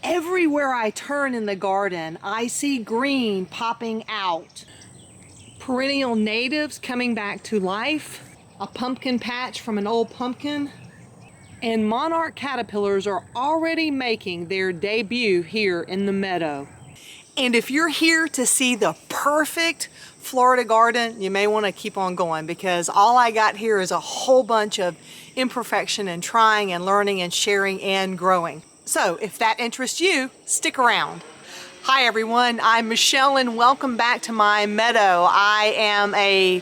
Everywhere I turn in the garden, I see green popping out. Perennial natives coming back to life, a pumpkin patch from an old pumpkin, and monarch caterpillars are already making their debut here in the meadow. And if you're here to see the perfect Florida garden, you may want to keep on going, because all I got here is a whole bunch of imperfection and trying and learning and sharing and growing. So if that interests you, stick around. Hi everyone, I'm Michelle and welcome back to my meadow. I am a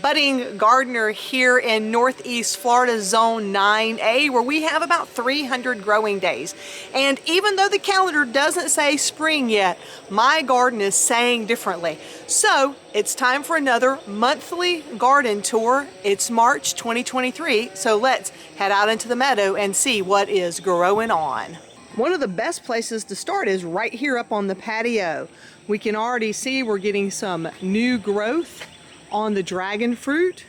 budding gardener here in Northeast Florida Zone 9A, where we have about 300 growing days. And even though the calendar doesn't say spring yet, my garden is saying differently. So it's time for another monthly garden tour. It's March 2023, so let's head out into the meadow and see what is growing on. One of the best places to start is right here up on the patio. We can already see we're getting some new growth on the dragon fruit.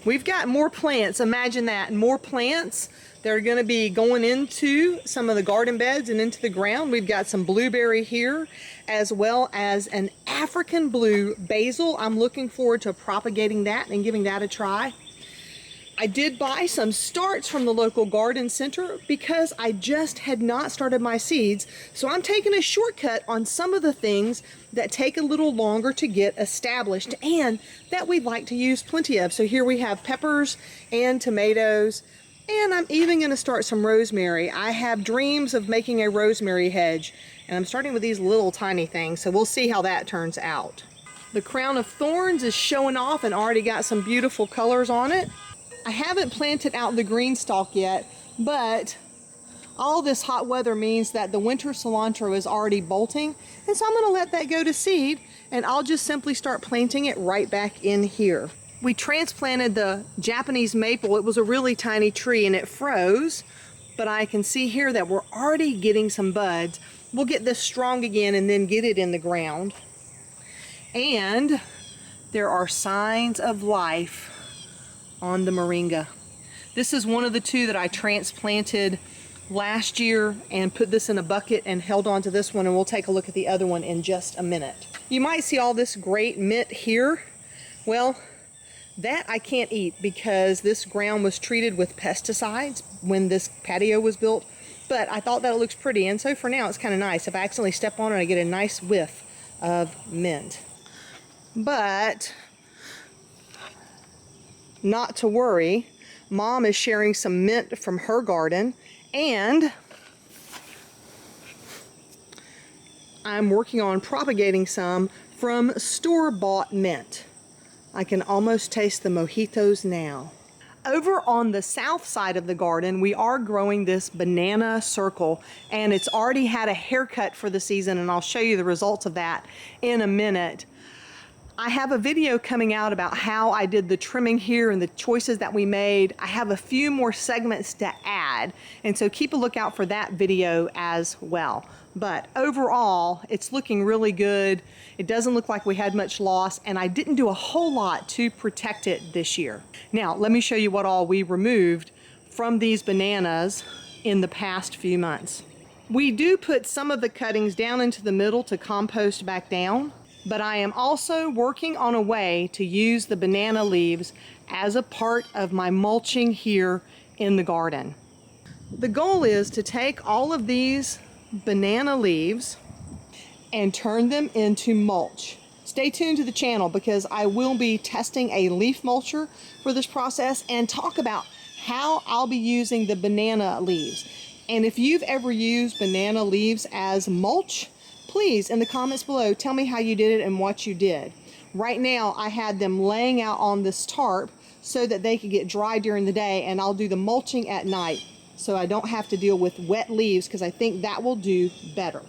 We've got more plants, imagine that, more plants that are going to be going into some of the garden beds and into the ground. We've got some blueberry here, as well as an African blue basil. I'm looking forward to propagating that and giving that a try. I did buy some starts from the local garden center because I just had not started my seeds. So I'm taking a shortcut on some of the things that take a little longer to get established and that we'd like to use plenty of. So here we have peppers and tomatoes, and I'm even going to start some rosemary. I have dreams of making a rosemary hedge, and I'm starting with these little tiny things. So we'll see how that turns out. The crown of thorns is showing off and already got some beautiful colors on it. I haven't planted out the green stalk yet, but all this hot weather means that the winter cilantro is already bolting, and so I'm going to let that go to seed, and I'll just simply start planting it right back in here. We transplanted the Japanese maple. It was a really tiny tree and it froze, but I can see here that we're already getting some buds. We'll get this strong again and then get it in the ground. And there are signs of life on the moringa. This is one of the two that I transplanted last year and put this in a bucket and held on to this one, and we'll take a look at the other one in just a minute. You might see all this great mint here. Well, that I can't eat because this ground was treated with pesticides when this patio was built, but I thought that it looks pretty, and so for now it's kind of nice. If I accidentally step on it, I get a nice whiff of mint. But not to worry, Mom is sharing some mint from her garden, and I'm working on propagating some from store-bought mint. I can almost taste the mojitos now. Over on the south side of the garden, we are growing this banana circle, and it's already had a haircut for the season, and I'll show you the results of that in a minute. I have a video coming out about how I did the trimming here and the choices that we made. I have a few more segments to add, and so keep a lookout for that video as well. But overall, it's looking really good. It doesn't look like we had much loss, and I didn't do a whole lot to protect it this year. Now, let me show you what all we removed from these bananas in the past few months. We do put some of the cuttings down into the middle to compost back down, but I am also working on a way to use the banana leaves as a part of my mulching here in the garden. The goal is to take all of these banana leaves and turn them into mulch. Stay tuned to the channel because I will be testing a leaf mulcher for this process and talk about how I'll be using the banana leaves. And if you've ever used banana leaves as mulch, please, in the comments below, tell me how you did it and what you did. Right now, I had them laying out on this tarp so that they could get dry during the day, and I'll do the mulching at night so I don't have to deal with wet leaves, because I think that will do better.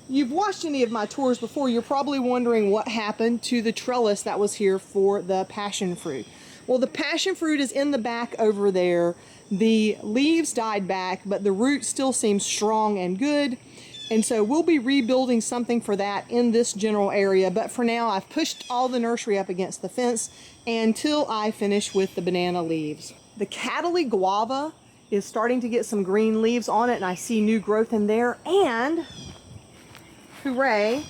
You've watched any of my tours before, you're probably wondering what happened to the trellis that was here for the passion fruit. Well, the passion fruit is in the back over there. The leaves died back, but the root still seems strong and good. And so we'll be rebuilding something for that in this general area. But for now, I've pushed all the nursery up against the fence until I finish with the banana leaves. The Cataly guava is starting to get some green leaves on it, and I see new growth in there. And hooray,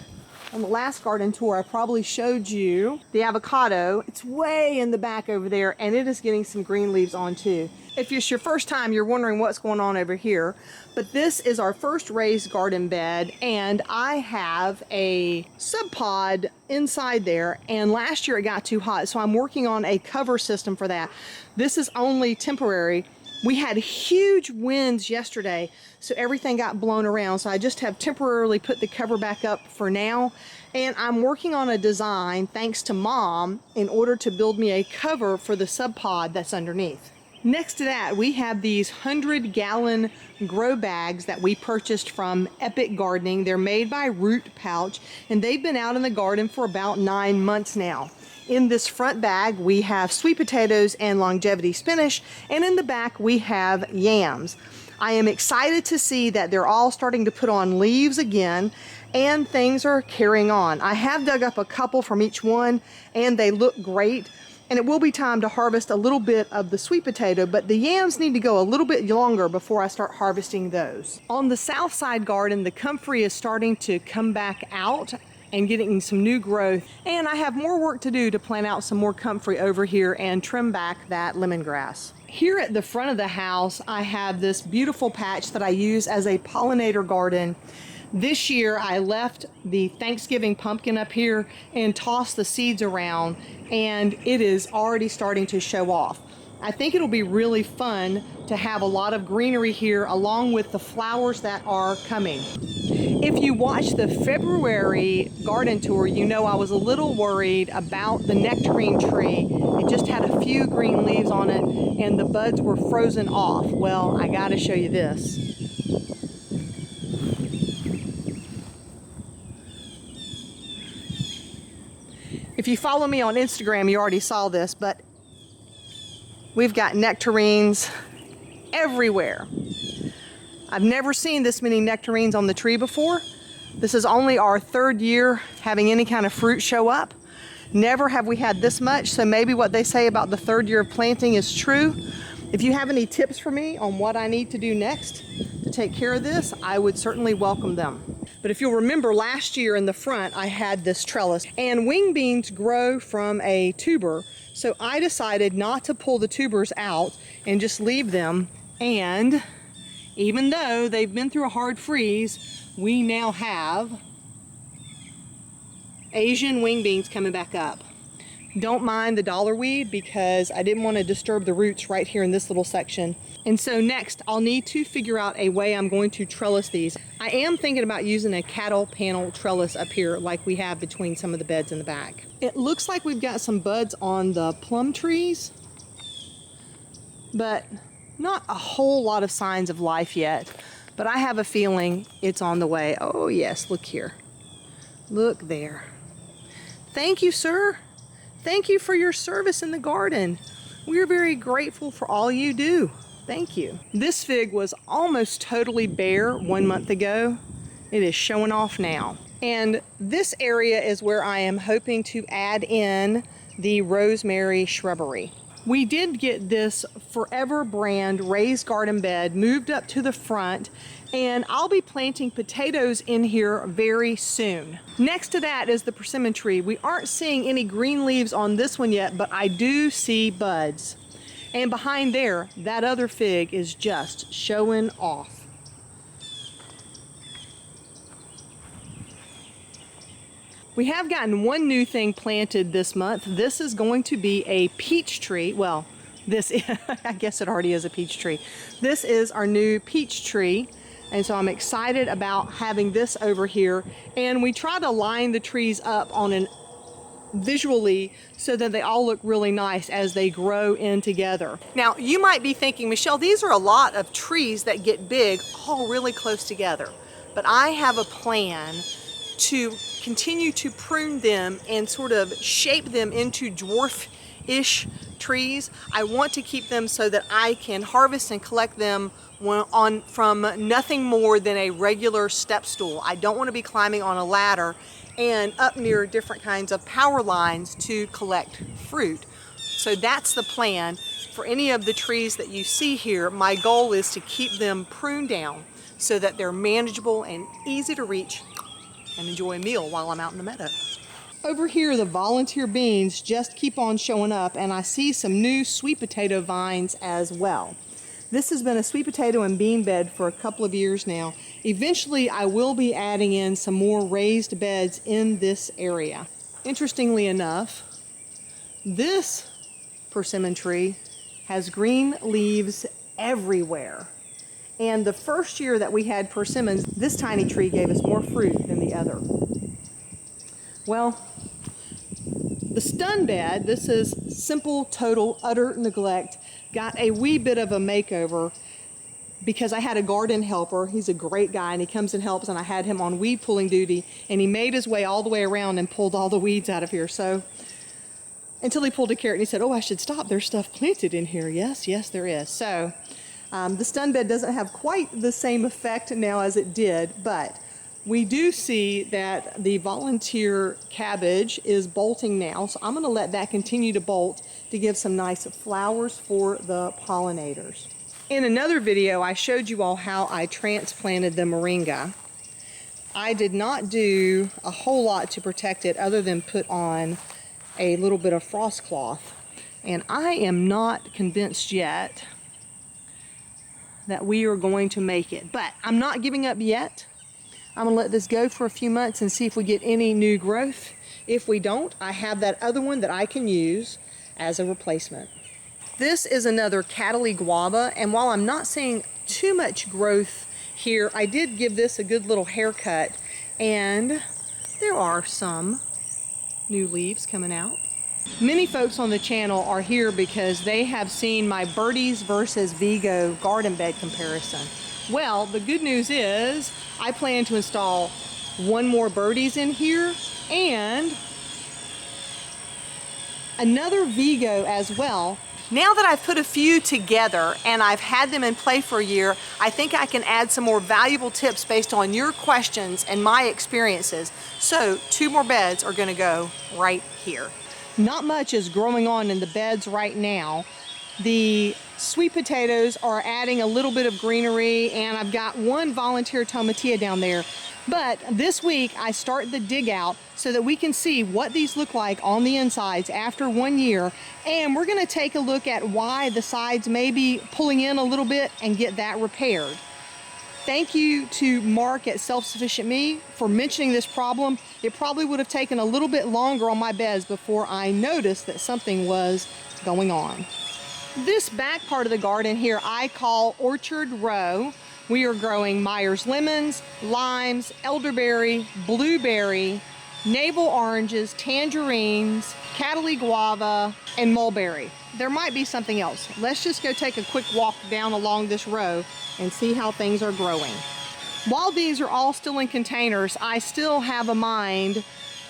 on the last garden tour I probably showed you the avocado. It's way in the back over there, and it is getting some green leaves on too. If it's your first time, you're wondering what's going on over here, but this is our first raised garden bed, and I have a sub pod inside there, and last year it got too hot, so I'm working on a cover system for that. This is only temporary. We had huge winds yesterday, so everything got blown around, so I just have temporarily put the cover back up for now, and I'm working on a design, thanks to Mom, in order to build me a cover for the sub pod that's underneath. Next to that, we have these 100-gallon grow bags that we purchased from Epic Gardening. They're made by Root Pouch, and they've been out in the garden for about 9 months now. In this front bag, we have sweet potatoes and longevity spinach, and in the back, we have yams. I am excited to see that they're all starting to put on leaves again, and things are carrying on. I have dug up a couple from each one, and they look great. And it will be time to harvest a little bit of the sweet potato, but the yams need to go a little bit longer before I start harvesting those. On the south side garden, the comfrey is starting to come back out and getting some new growth. And I have more work to do to plant out some more comfrey over here and trim back that lemongrass. Here at the front of the house, I have this beautiful patch that I use as a pollinator garden. This year I left the Thanksgiving pumpkin up here and tossed the seeds around, and it is already starting to show off. I think it'll be really fun to have a lot of greenery here along with the flowers that are coming. If you watched the February garden tour, you know I was a little worried about the nectarine tree. It just had a few green leaves on it and the buds were frozen off. Well, I gotta show you this. If you follow me on Instagram, you already saw this, but we've got nectarines everywhere. I've never seen this many nectarines on the tree before. This is only our 3rd year having any kind of fruit show up. Never have we had this much, so maybe what they say about the 3rd year of planting is true. If you have any tips for me on what I need to do next to take care of this, I would certainly welcome them. But if you'll remember, last year in the front, I had this trellis, and wing beans grow from a tuber. So I decided not to pull the tubers out and just leave them. And even though they've been through a hard freeze, we now have Asian wing beans coming back up. Don't mind the dollar weed because I didn't want to disturb the roots right here in this little section. And so next, I'll need to figure out a way I'm going to trellis these. I am thinking about using a cattle panel trellis up here like we have between some of the beds in the back. It looks like we've got some buds on the plum trees, but not a whole lot of signs of life yet. But I have a feeling it's on the way. Oh yes, look here. Look there. Thank you, sir. Thank you for your service in the garden. We're very grateful for all you do. Thank you. This fig was almost totally bare 1 month ago. It is showing off now. And this area is where I am hoping to add in the rosemary shrubbery. We did get this Forever brand raised garden bed moved up to the front, and I'll be planting potatoes in here very soon. Next to that is the persimmon tree. We aren't seeing any green leaves on this one yet, but I do see buds. And behind there, that other fig is just showing off. We have gotten one new thing planted this month. This is going to be a peach tree. Well, this is, I guess it already is a peach tree. This is our new peach tree. And so I'm excited about having this over here. And we try to line the trees up on an visually so that they all look really nice as they grow in together. Now, you might be thinking, Michelle, these are a lot of trees that get big all really close together. But I have a plan to continue to prune them and sort of shape them into dwarf-ish trees. I want to keep them so that I can harvest and collect them from nothing more than a regular step stool. I don't want to be climbing on a ladder and up near different kinds of power lines to collect fruit. So that's the plan. For any of the trees that you see here, my goal is to keep them pruned down so that they're manageable and easy to reach and enjoy a meal while I'm out in the meadow. Over here, the volunteer beans just keep on showing up, and I see some new sweet potato vines as well. This has been a sweet potato and bean bed for a couple of years now. Eventually, I will be adding in some more raised beds in this area. Interestingly enough, this persimmon tree has green leaves everywhere. And the first year that we had persimmons, this tiny tree gave us more fruit than the other. Well, the stun bed, this is simple, total, utter neglect, got a wee bit of a makeover because I had a garden helper. He's a great guy and he comes and helps, and I had him on weed pulling duty, and he made his way all the way around and pulled all the weeds out of here. So until he pulled a carrot and he said, "Oh, I should stop. There's stuff planted in here." Yes, yes, there is. So the stun bed doesn't have quite the same effect now as it did, but we do see that the volunteer cabbage is bolting now. So I'm going to let that continue to bolt to give some nice flowers for the pollinators. In another video, I showed you all how I transplanted the moringa. I did not do a whole lot to protect it other than put on a little bit of frost cloth. And I am not convinced yet that we are going to make it. But I'm not giving up yet. I'm gonna let this go for a few months and see if we get any new growth. If we don't, I have that other one that I can use as a replacement. This is another Cataly guava, and while I'm not seeing too much growth here, I did give this a good little haircut, and there are some new leaves coming out. Many folks on the channel are here because they have seen my Birdies versus Vigo garden bed comparison. Well, the good news is I plan to install one more Birdies in here and another Vigo as well. Now that I've put a few together and I've had them in play for a year, I think I can add some more valuable tips based on your questions and my experiences. So 2 more beds are going to go right here. Not much is growing on in the beds right now. The sweet potatoes are adding a little bit of greenery, and I've got one volunteer tomatillo down there. But this week I start the dig out so that we can see what these look like on the insides after 1 year, and we're going to take a look at why the sides may be pulling in a little bit and get that repaired. Thank you to Mark at Self-Sufficient Me for mentioning this problem. It probably would have taken a little bit longer on my beds before I noticed that something was going on. This back part of the garden here I call Orchard Row. We are growing Myers lemons, limes, elderberry, blueberry, navel oranges, tangerines, Cataly guava, and mulberry. There might be something else. Let's just go take a quick walk down along this row and see how things are growing. While these are all still in containers, I still have a mind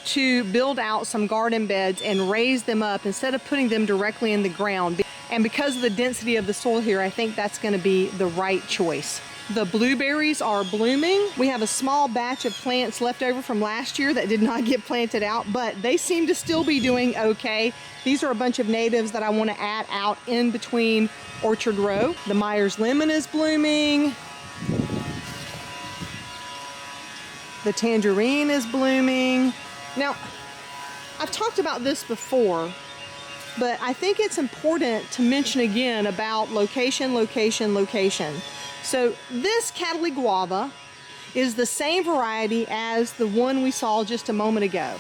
to build out some garden beds and raise them up instead of putting them directly in the ground. And because of the density of the soil here, I think that's going to be the right choice. The blueberries are blooming. We have a small batch of plants left over from last year that did not get planted out, but they seem to still be doing okay. These are a bunch of natives that I want to add out in between Orchard Row. The Myers lemon is blooming. The tangerine is blooming. Now, I've talked about this before, but I think it's important to mention again about location, location, location. So this Cataly guava is the same variety as the one we saw just a moment ago.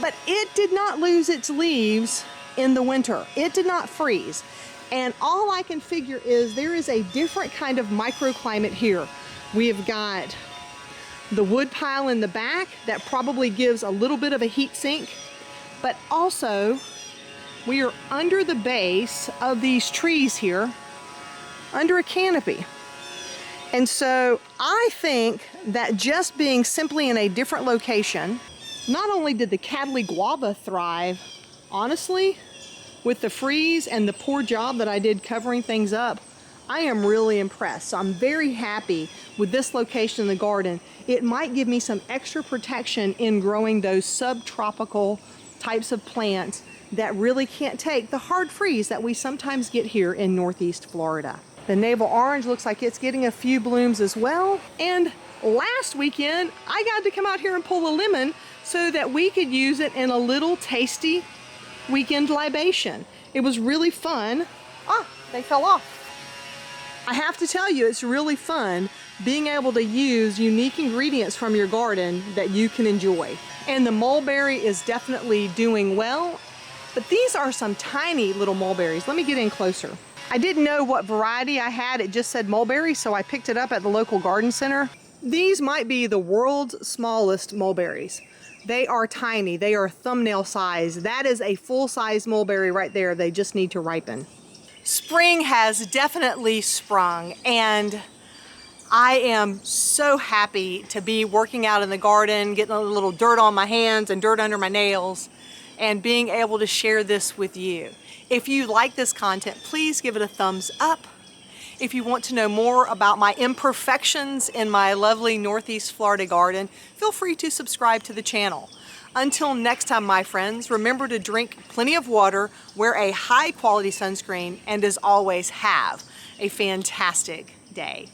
But it did not lose its leaves in the winter. It did not freeze. And all I can figure is there is a different kind of microclimate here. We have got the wood pile in the back that probably gives a little bit of a heat sink, but also we are under the base of these trees here, under a canopy. And so I think that just being simply in a different location, not only did the Cataly guava thrive, honestly, with the freeze and the poor job that I did covering things up, I am really impressed. So I'm very happy with this location in the garden. It might give me some extra protection in growing those subtropical types of plants that really can't take the hard freeze that we sometimes get here in Northeast Florida. The navel orange looks like it's getting a few blooms as well. And last weekend, I got to come out here and pull a lemon so that we could use it in a little tasty weekend libation. It was really fun. Ah, they fell off. I have to tell you, it's really fun being able to use unique ingredients from your garden that you can enjoy. And the mulberry is definitely doing well, but these are some tiny little mulberries. Let me get in closer. I didn't know what variety I had. It just said mulberry, so I picked it up at the local garden center. These might be the world's smallest mulberries. They are tiny. They are thumbnail size. That is a full-size mulberry right there. They just need to ripen. Spring has definitely sprung, and I am so happy to be working out in the garden, getting a little dirt on my hands and dirt under my nails, and being able to share this with you. If you like this content, please give it a thumbs up. If you want to know more about my imperfections in my lovely Northeast Florida garden, feel free to subscribe to the channel. Until next time, my friends, remember to drink plenty of water, wear a high quality sunscreen, and as always, have a fantastic day.